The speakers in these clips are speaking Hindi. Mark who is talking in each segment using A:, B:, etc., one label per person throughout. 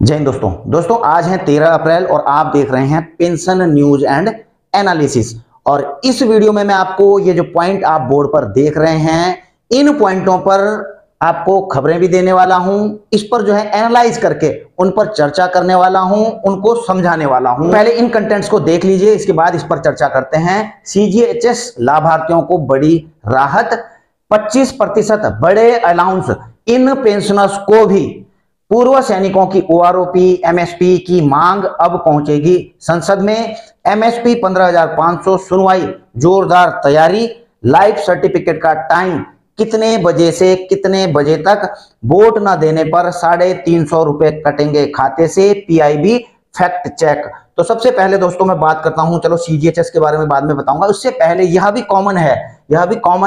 A: जय हिंद दोस्तों आज है 13 अप्रैल और आप देख रहे हैं पेंशन न्यूज एंड एनालिसिस। और इस वीडियो में मैं आपको ये जो पॉइंट आप बोर्ड पर देख रहे हैं, इन पॉइंटों पर आपको खबरें भी देने वाला हूं, इस पर जो है एनालाइज करके उन पर चर्चा करने वाला हूं, उनको समझाने वाला हूं। पहले इन कंटेंट्स को देख लीजिए, इसके बाद इस पर चर्चा करते हैं। सीजीएचएस लाभार्थियों को बड़ी राहत, 25% बड़े अलाउंस, इन पेंशनर्स को भी। पूर्व सैनिकों की ओआरओपी एमएसपी की मांग अब पहुंचेगी संसद में। एमएसपी 15,500, सुनवाई जोरदार तैयारी। लाइफ सर्टिफिकेट का टाइम कितने बजे से कितने बजे तक, वोट न देने पर 350 रुपए कटेंगे खाते से, पीआईबी फैक्ट चेक। तो सबसे पहले दोस्तों मैं बात करता हूं, चलो सीजीएचएस के बारे में बाद में बताऊंगा, उससे पहले यह भी कॉमन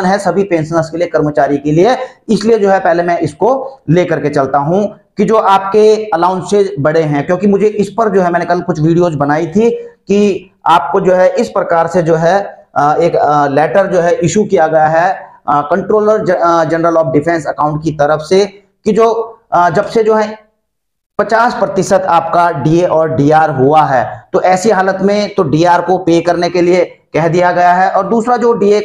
A: है सभी पेंशनर्स के लिए, कर्मचारी के लिए, इसलिए जो है पहले मैं इसको लेकर के चलता हूं कि जो आपके अलाउंसेज बड़े हैं, क्योंकि मुझे इस पर जो है मैंने कल कुछ वीडियोज बनाई थी कि आपको जो है इस प्रकार से जो है एक लेटर जो है इशू किया गया है controller general of defence account की तरफ से, कि जो जब से जो है 50% आपका डीए और डीआर हुआ है, तो ऐसी हालत में तो डीआर को पे करने के लिए कह दिया गया है। और दूसरा जो डीए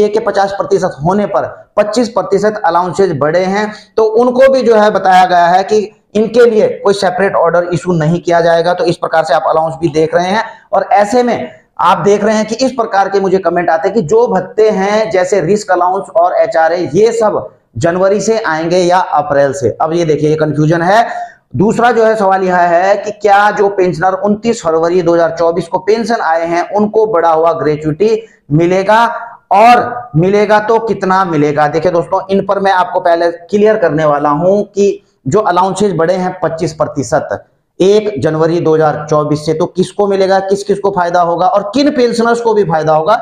A: के 50% होने पर 25% अलाउंसेज बढ़े हैं, तो उनको भी जो है बताया गया है कि इनके लिए कोई सेपरेट ऑर्डर इशू नहीं किया जाएगा। तो इस प्रकार से आप अलाउंस भी देख रहे हैं। और ऐसे में आप देख रहे हैं कि इस प्रकार के मुझे कमेंट आते हैं कि जो भत्ते हैं जैसे रिस्क अलाउंस और एचआरए, ये सब जनवरी से आएंगे या अप्रैल से। अब ये देखिए, ये कंफ्यूजन है। दूसरा जो है सवाल यह है कि क्या जो पेंशनर 29 फरवरी 2024 को पेंशन आए हैं, उनको बढ़ा हुआ ग्रेच्युटी मिलेगा, और मिलेगा तो कितना मिलेगा। देखिए दोस्तों, इन पर मैं आपको पहले क्लियर करने वाला हूं कि जो अलाउंसेज बढ़े हैं 25% 1 जनवरी 2024 से, तो किसको मिलेगा, किस किस को फायदा होगा और किन पेंशनर्स को भी फायदा होगा,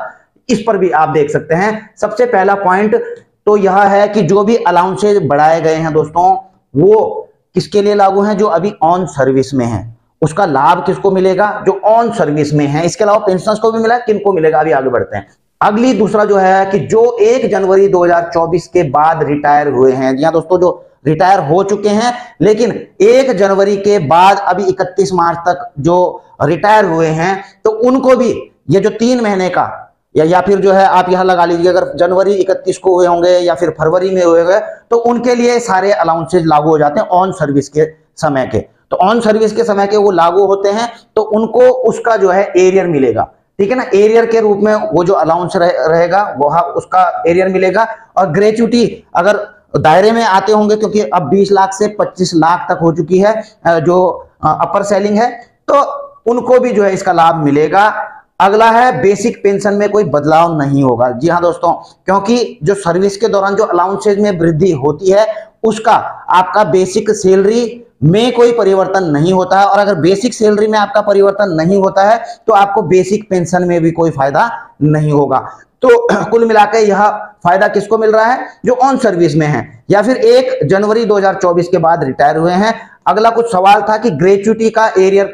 A: इस पर भी आप देख सकते हैं। सबसे पहला पॉइंट तो यह है कि जो भी अलाउंसेज बढ़ाए गए हैं दोस्तों, वो किसके लिए लागू हैं, जो अभी ऑन सर्विस में है, उसका लाभ किसको मिलेगा, जो ऑन सर्विस में है। इसके अलावा पेंशनर्स को भी मिला, किनको मिलेगा, अभी आगे बढ़ते हैं। अगली दूसरा जो है कि जो 1 जनवरी 2024 के बाद रिटायर हुए हैं, जी हाँ दोस्तों, जो रिटायर हो चुके हैं लेकिन 1 जनवरी के बाद अभी 31 मार्च तक जो रिटायर हुए हैं, तो उनको भी ये जो 3 महीने का या फिर जो है आप यहां लगा लीजिए, अगर जनवरी 31 को हुए होंगे या फिर फरवरी में हुए होंगे, तो उनके लिए सारे अलाउंसेज लागू हो जाते हैं ऑन सर्विस के समय के। तो ऑन सर्विस के समय के वो लागू होते हैं, तो उनको उसका जो है एरियर मिलेगा, ठीक है ना। एरियर के रूप में वो जो अलाउंस रहेगा वो उसका एरियर मिलेगा। और ग्रेच्युटी अगर दायरे में आते होंगे, क्योंकि अब 20 लाख से 25 लाख तक हो चुकी है जो अपर सेलिंग है, तो उनको भी जो है इसका लाभ मिलेगा। अगला है बेसिक पेंशन में कोई बदलाव नहीं होगा। जी हाँ दोस्तों, क्योंकि जो सर्विस के दौरान जो अलाउंसेज में वृद्धि होती है, उसका आपका बेसिक सैलरी में कोई परिवर्तन नहीं होता है। और अगर बेसिक सैलरी में आपका परिवर्तन नहीं होता है, तो आपको बेसिक पेंशन में भी कोई फायदा नहीं होगा। तो कुल मिलाकर यह फायदा किसको मिल रहा है, जो ऑन सर्विस में है या फिर 1 जनवरी 2024 के बाद रिटायर हुए हैं। अगला कुछ सवाल था कि ग्रेच्युटी का एरियर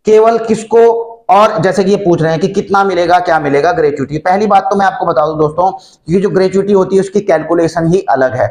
A: केवल किसको, और जैसे कि ये पूछ रहे हैं कि कितना मिलेगा, क्या मिलेगा ग्रेच्युटी। पहली बात तो मैं आपको बता दूं दोस्तों, ये जो ग्रेच्युटी होती है उसकी कैलकुलेशन ही अलग है।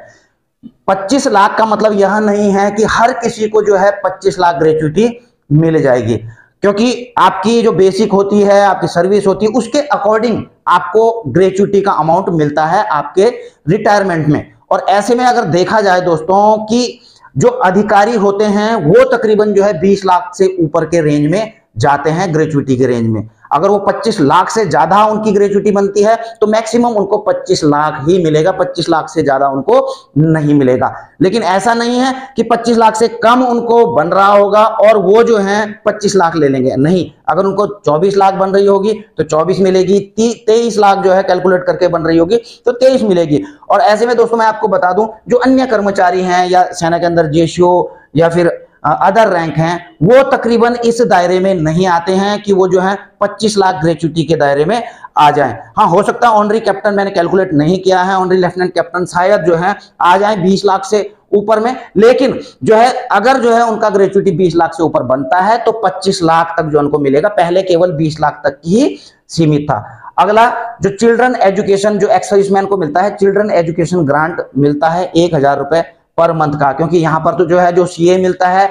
A: 25 लाख का मतलब यह नहीं है कि हर किसी को जो है 25 लाख ग्रेच्युटी मिल जाएगी, क्योंकि आपकी जो बेसिक होती है, आपकी सर्विस होती है, उसके अकॉर्डिंग आपको ग्रेच्युटी का अमाउंट मिलता है आपके रिटायरमेंट में। और ऐसे में अगर देखा जाए दोस्तों कि जो अधिकारी होते हैं वो तकरीबन जो है 20 लाख से ऊपर के रेंज में जाते हैं ग्रेच्युटी के रेंज में। अगर वो 25 लाख से ज्यादा उनकी ग्रेच्युटी बनती है, तो मैक्सिमम उनको 25 लाख ही मिलेगा, 25 लाख से ज्यादा उनको नहीं मिलेगा। लेकिन ऐसा नहीं है कि 25 लाख से कम उनको बन रहा होगा और वो जो है 25 लाख ले लेंगे, नहीं। अगर उनको 24 लाख बन रही होगी तो 24 मिलेगी, 23 लाख जो है कैलकुलेट करके बन रही होगी तो 23 मिलेगी। और ऐसे में दोस्तों मैं आपको बता दूं, जो अन्य कर्मचारी हैं या सेना के अंदर जेसीओ या फिर अदर रैंक हैं, वो तकरीबन इस दायरे में नहीं आते हैं कि वो जो है 25 लाख ग्रेच्युटी के दायरे में आ जाएं। हाँ, हो सकता है ऑनरी कैप्टन, मैंने कैलकुलेट नहीं किया है, ऑनरी लेफ्टिनेंट कैप्टन शायद जो है आ जाए 20 लाख से ऊपर में। लेकिन जो है अगर जो है उनका ग्रेच्युटी 20 लाख से ऊपर बनता है, तो 25 लाख तक जो उनको मिलेगा। पहले केवल 20 लाख तक ही सीमित था। अगला जो चिल्ड्रन एजुकेशन, जो एक्स सर्विसमैन को मिलता है, चिल्ड्रन एजुकेशन ग्रांट मिलता है 1000 रुपए पर मंथ का, क्योंकि यहाँ पर तो जो है जो सीए मिलता है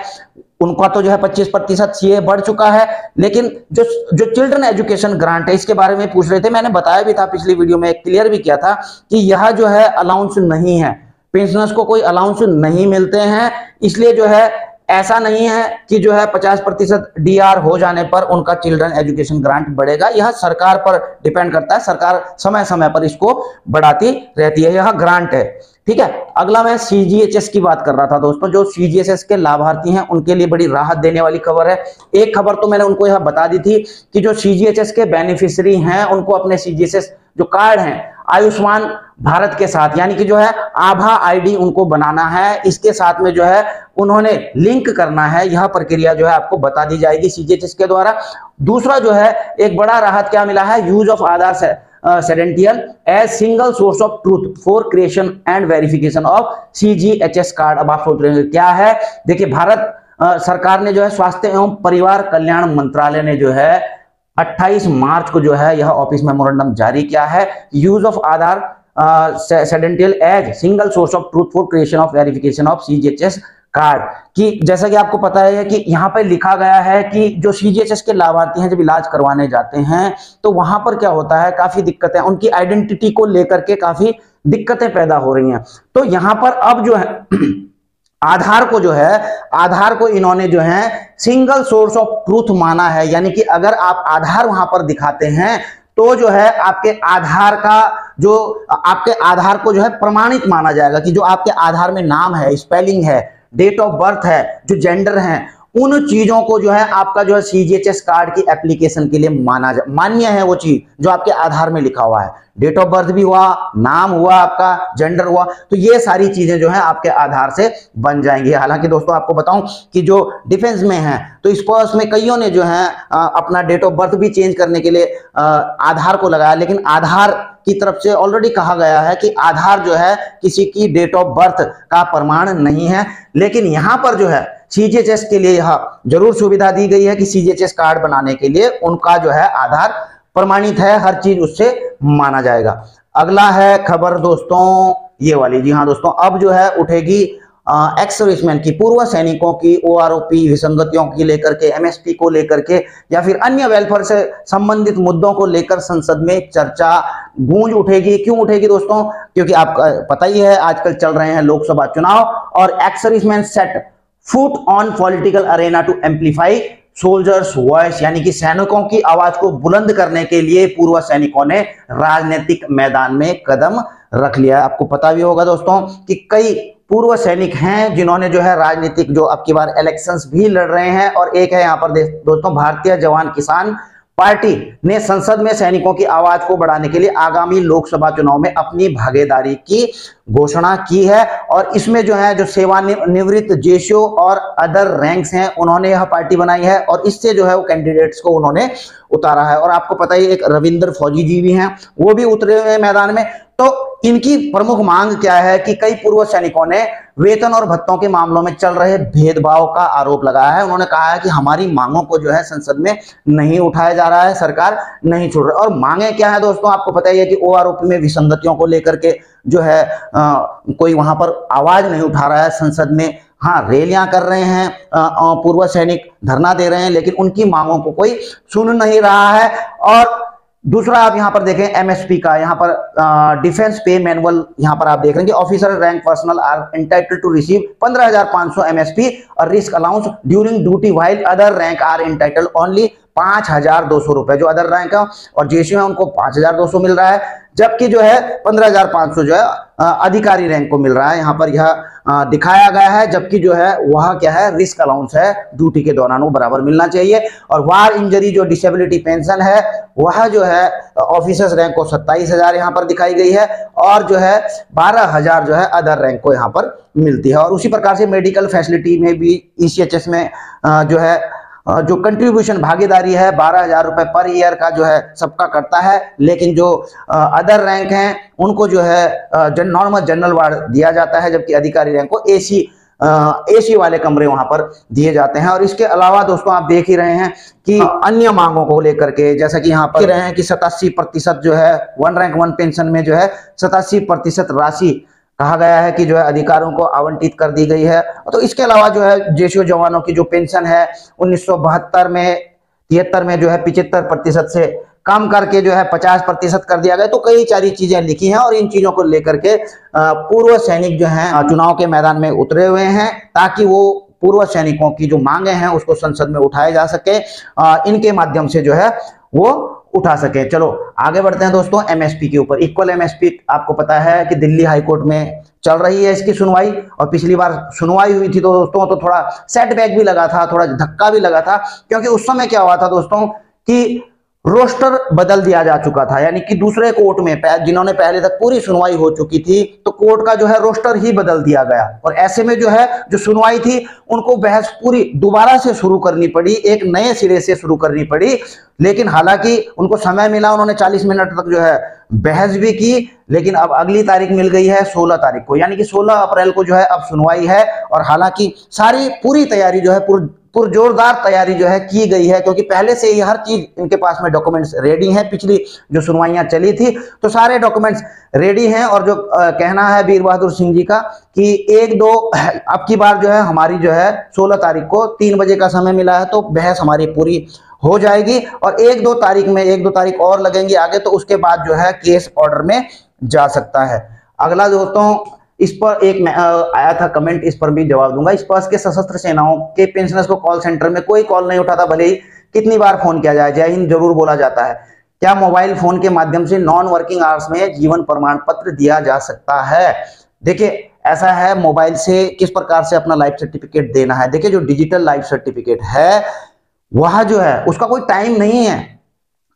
A: उनका तो जो है 25% सीए बढ़ चुका है। लेकिन जो जो चिल्ड्रन एजुकेशन ग्रांट है इसके बारे में पूछ रहे थे, मैंने बताया भी था पिछली वीडियो में, क्लियर भी किया था कि यह जो है अलाउंस नहीं है, पेंशनर्स को कोई अलाउंस नहीं मिलते हैं। इसलिए जो है ऐसा नहीं है कि जो है 50% डीआर हो जाने पर उनका चिल्ड्रन एजुकेशन ग्रांट बढ़ेगा। यह सरकार पर डिपेंड करता है, सरकार समय समय पर इसको बढ़ाती रहती है, यह ग्रांट है। ठीक है, अगला मैं सीजीएचएस की बात कर रहा था दोस्तों। जो सीजीएचएस के लाभार्थी हैं उनके लिए बड़ी राहत देने वाली खबर है। एक खबर तो मैंने उनको यह बता दी थी कि जो सीजीएचएस के बेनिफिशियरी हैं उनको अपने सीजीएचएस जो कार्ड हैं आयुष्मान भारत के साथ, यानी कि जो है आभा आईडी उनको बनाना है, इसके साथ में जो है उन्होंने लिंक करना है। यह प्रक्रिया जो है आपको बता दी जाएगी सीजीएचएस के द्वारा। दूसरा जो है एक बड़ा राहत क्या मिला है, use of Aadhaar credential as single source of truth for creation and verification of CGHS card. अब आप सोच रहे हैं क्या है, देखिए भारत सरकार ने जो है स्वास्थ्य एवं परिवार कल्याण मंत्रालय ने जो है 28 मार्च को जो है यह ऑफिस मेमोरेंडम जारी किया है, use of Aadhaar credential as single source of truth for creation of verification of CGHS card. कि जैसा कि आपको पता है कि यहाँ पे लिखा गया है कि जो सीजीएचएस के लाभार्थी हैं जब इलाज करवाने जाते हैं तो वहां पर क्या होता है, काफी दिक्कतें, उनकी आइडेंटिटी को लेकर के काफी दिक्कतें पैदा हो रही हैं। तो यहाँ पर अब जो है आधार को जो है, आधार को इन्होंने जो है सिंगल सोर्स ऑफ ट्रूथ माना है, यानी कि अगर आप आधार वहां पर दिखाते हैं तो जो है आपके आधार का जो आपके आधार को जो है प्रमाणित माना जाएगा कि जो आपके आधार में नाम है, स्पेलिंग है, डेट ऑफ बर्थ है, जो जेंडर है, उन चीजों को जो है आपका जो है सीजीएचएस कार्ड की एप्लीकेशन के लिए मान्य है। वो चीज जो आपके आधार में लिखा हुआ है, डेट ऑफ बर्थ भी हुआ, नाम हुआ, आपका जेंडर हुआ, तो ये सारी चीजें जो है आपके आधार से बन जाएंगी। हालांकि दोस्तों आपको बताऊं कि जो डिफेंस में है तो स्पर्श में कईयों ने जो है अपना डेट ऑफ बर्थ भी चेंज करने के लिए आधार को लगाया, लेकिन आधार की तरफ से ऑलरेडी कहा गया है कि आधार जो है किसी की डेट ऑफ बर्थ का प्रमाण नहीं है। लेकिन यहां पर जो है सीजीएचएस के लिए यह जरूर सुविधा दी गई है कि सीजीएचएस कार्ड बनाने के लिए उनका जो है आधार प्रमाणित है, हर चीज उससे माना जाएगा। अगला है खबर दोस्तों ये वाली, जी हाँ दोस्तों, अब जो है उठेगी एक्स सर्विसमैन की, पूर्व सैनिकों की ओआरओपी विसंगतियों की लेकर के, एमएसपी को लेकर के या फिर अन्य वेलफेयर से संबंधित मुद्दों को लेकर संसद में चर्चा गूंज उठेगी। क्यों उठेगी दोस्तों, क्योंकि आपका पता ही है आजकल चल रहे हैं लोकसभा चुनाव और ex serviceman set foot on political arena to amplify soldiers voice, यानी कि सैनिकों की आवाज को बुलंद करने के लिए पूर्व सैनिकों ने राजनीतिक मैदान में कदम रख लिया। आपको पता भी होगा दोस्तों कि कई पूर्व सैनिक हैं जिन्होंने जो है राजनीतिक जो अब की बार इलेक्शंस भी लड़ रहे हैं, और एक है यहाँ पर दोस्तों भारतीय जवान किसान पार्टी ने संसद में सैनिकों की आवाज को बढ़ाने के लिए आगामी लोकसभा चुनाव में अपनी भागीदारी की घोषणा की है। और इसमें जो है जो सेवानिवृत्त जेशो और अदर रैंक्स हैं उन्होंने यह पार्टी बनाई है और इससे जो है वो कैंडिडेट्स को उन्होंने उतारा है। और आपको पता ही एक रविंद्र फौजी जी भी हैं, वो भी उतरे हुए मैदान में। तो इनकी प्रमुख मांग क्या है कि कई पूर्व सैनिकों ने वेतन और भत्तों के मामलों में चल रहे भेदभाव का आरोप लगाया है। उन्होंने कहा है कि हमारी मांगों को जो है संसद में नहीं उठाया जा रहा है, सरकार नहीं छोड़ रही। और मांगे क्या है दोस्तों, आपको पता ही है कि ओआरओपी में विसंगतियों को लेकर के जो है कोई वहां पर आवाज नहीं उठा रहा है संसद में। हाँ, रैलियां कर रहे हैं, पूर्व सैनिक धरना दे रहे हैं, लेकिन उनकी मांगों को कोई सुन नहीं रहा है। और दूसरा आप यहां पर देखें एमएसपी का, यहां पर डिफेंस पे मैनुअल यहां पर आप देख रहे हैं कि officer rank personnel are entitled to receive 15,500 MSP और risk allowance during duty while other rank are entitled only 5,200 रुपए। जो अदर रैंक है और जेसीओ है उनको 5,200 मिल रहा है, जबकि जो है 15,500 जो है अधिकारी रैंक को मिल रहा है। यहाँ पर यह दिखाया गया है, जबकि जो है वह क्या है रिस्क अलाउंस है, ड्यूटी के दौरान वो बराबर मिलना चाहिए। और वार इंजरी जो डिसेबिलिटी पेंशन है वह जो है ऑफिसर्स रैंक को 27,000 यहाँ पर दिखाई गई है और जो है 12,000 जो है अदर रैंक को यहाँ पर मिलती है। और उसी प्रकार से मेडिकल फैसिलिटी में भी ईसीएचएस में जो है जो कंट्रीब्यूशन भागीदारी है 12,000 रुपए पर ईयर का जो है सबका करता है, लेकिन जो अदर रैंक हैं उनको जो है नॉर्मल जनरल वार्ड दिया जाता है, जबकि अधिकारी रैंक को एसी वाले कमरे वहां पर दिए जाते हैं। और इसके अलावा दोस्तों आप देख ही रहे हैं कि अन्य मांगों को लेकर के, जैसा कि यहाँ पर रहे हैं कि 87% जो है वन रैंक वन पेंशन में जो है 87% राशि कहा गया है कि जो है अधिकारियों को आवंटित कर दी गई है। तो इसके अलावा जो है जेसीओ जवानों की जो पेंशन है 1972 में 73 में जो है 75% से कम करके जो है 50% कर दिया गया। तो कई सारी चीजें लिखी हैं और इन चीजों को लेकर के पूर्व सैनिक जो हैं चुनाव के मैदान में उतरे हुए हैं ताकि वो पूर्व सैनिकों की जो मांगे हैं उसको संसद में उठाए जा सके, इनके माध्यम से जो है वो उठा सके। चलो आगे बढ़ते हैं दोस्तों एमएसपी के ऊपर। इक्वल एमएसपी आपको पता है कि दिल्ली हाईकोर्ट में चल रही है इसकी सुनवाई, और पिछली बार सुनवाई हुई थी तो दोस्तों तो थोड़ा सेटबैक भी लगा था, थोड़ा धक्का भी लगा था, क्योंकि उस समय क्या हुआ था दोस्तों कि रोस्टर बदल दिया जा चुका था, यानी कि दूसरे कोर्ट में जिन्होंने पहले तक पूरी सुनवाई हो चुकी थी तो कोर्ट का जो है रोस्टर ही बदल दिया गया, और ऐसे में जो है जो सुनवाई थी उनको बहस पूरी दोबारा से शुरू करनी पड़ी, एक नए सिरे से शुरू करनी पड़ी। लेकिन हालांकि उनको समय मिला, उन्होंने 40 मिनट तक जो है बहस भी की, लेकिन अब अगली तारीख मिल गई है 16 तारीख को, यानी कि 16 अप्रैल को जो है अब सुनवाई है। और हालांकि सारी पूरी तैयारी जो है पुरजोरदार तैयारी जो है की गई है, क्योंकि पहले से ही हर चीज इनके पास में डॉक्यूमेंट्स रेडी हैं। पिछली जो सुनवाइयां चली थी तो सारे डॉक्यूमेंट्स रेडी हैं, और जो कहना है वीर बहादुर सिंह जी का कि 1-2 अब की बार जो है हमारी जो है 16 तारीख को 3 बजे का समय मिला है तो बहस हमारी पूरी हो जाएगी, और 1-2 तारीख में 1-2 तारीख और लगेंगी आगे, तो उसके बाद जो है केस ऑर्डर में जा सकता है। अगला दोस्तों इस पर एक आया था कमेंट, इस पर भी जवाब दूंगा। स्पर्श के सशस्त्र सेनाओं के पेंशनर्स को कॉल सेंटर में कोई कॉल नहीं उठाता, भले ही कितनी बार फोन किया जाए, जय हिंद जरूर बोला जाता है। क्या मोबाइल फोन के माध्यम से नॉन वर्किंग आवर्स में जीवन प्रमाण पत्र दिया जा सकता है? देखिए ऐसा है, मोबाइल से किस प्रकार से अपना लाइफ सर्टिफिकेट देना है। देखिए जो डिजिटल लाइफ सर्टिफिकेट है वह जो है उसका कोई टाइम नहीं है,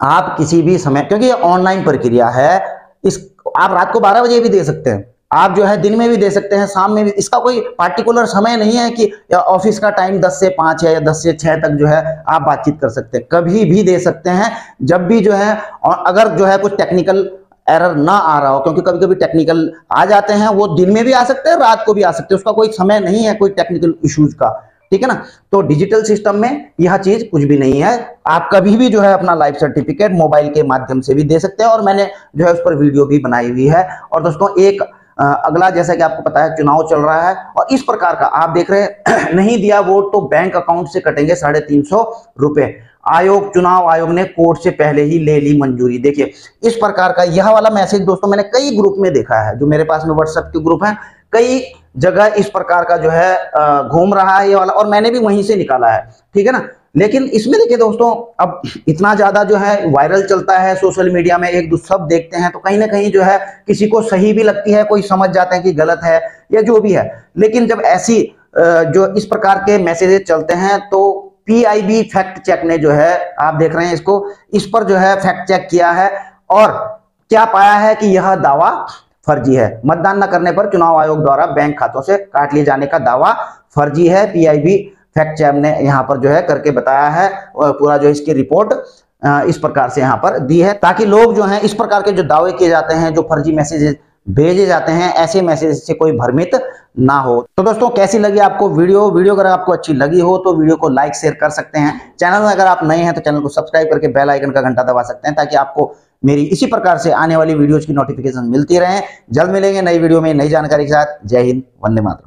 A: आप किसी भी समय, क्योंकि ये ऑनलाइन प्रक्रिया है, इस आप रात को 12 बजे भी दे सकते हैं, आप जो है दिन में भी दे सकते हैं, शाम में भी, इसका कोई पार्टिकुलर समय नहीं है कि ऑफिस का टाइम 10 से 5 है या 10 से 6 तक जो है आप बातचीत कर सकते हैं, कभी भी दे सकते हैं जब भी जो है। और अगर जो है कुछ टेक्निकल एरर ना आ रहा हो, क्योंकि कभी कभी टेक्निकल आ जाते हैं, वो दिन में भी आ सकते हैं रात को भी आ सकते हैं, उसका कोई समय नहीं है कोई टेक्निकल इश्यूज का, ठीक है ना। तो डिजिटल सिस्टम में यह चीज कुछ भी नहीं है, आप कभी भी जो है अपना लाइफ सर्टिफिकेट मोबाइल के माध्यम से भी दे सकते हैं, और मैंने जो है उस पर वीडियो भी बनाई हुई है। और दोस्तों एक अगला, जैसा कि आपको पता है चुनाव चल रहा है और इस प्रकार का आप देख रहे हैं नहीं दिया वोट तो बैंक अकाउंट से कटेंगे 350 रुपए। चुनाव आयोग ने कोर्ट से पहले ही ले ली मंजूरी। देखिए इस प्रकार का यह वाला मैसेज दोस्तों मैंने कई ग्रुप में देखा है, जो मेरे पास में व्हाट्सएप के ग्रुप हैं, कई जगह इस प्रकार का जो है घूम रहा है ये वाला, और मैंने भी वहीं से निकाला है, ठीक है ना। लेकिन इसमें देखिए दोस्तों अब इतना ज्यादा जो है वायरल चलता है सोशल मीडिया में, एक दूसरे सब देखते हैं, तो कहीं ना कहीं जो है किसी को सही भी लगती है, कोई समझ जाते हैं कि गलत है या जो भी है। लेकिन जब ऐसी जो इस प्रकार के मैसेजेस चलते हैं तो PIB फैक्ट चेक ने जो है, आप देख रहे हैं इसको, इस पर जो है फैक्ट चेक किया है और क्या पाया है कि यह दावा फर्जी है। मतदान न करने पर चुनाव आयोग द्वारा बैंक खातों से काट लिए जाने का दावा फर्जी है। PIB फैक्ट चेक ने यहाँ पर जो है करके बताया है, और पूरा जो इसकी रिपोर्ट इस प्रकार से यहाँ पर दी है, ताकि लोग जो हैं इस प्रकार के जो दावे किए जाते हैं, जो फर्जी मैसेजेस भेजे जाते हैं, ऐसे मैसेज से कोई भ्रमित ना हो। तो दोस्तों कैसी लगी आपको वीडियो अगर आपको अच्छी लगी हो तो वीडियो को लाइक शेयर कर सकते हैं। चैनल में अगर आप नए हैं तो चैनल को सब्सक्राइब करके बेल आइकन का घंटा दबा सकते हैं, ताकि आपको मेरी इसी प्रकार से आने वाली वीडियोज की नोटिफिकेशन मिलती रहे। जल्द मिलेंगे नई वीडियो में नई जानकारी के साथ। जय हिंद, वंदे मातरम।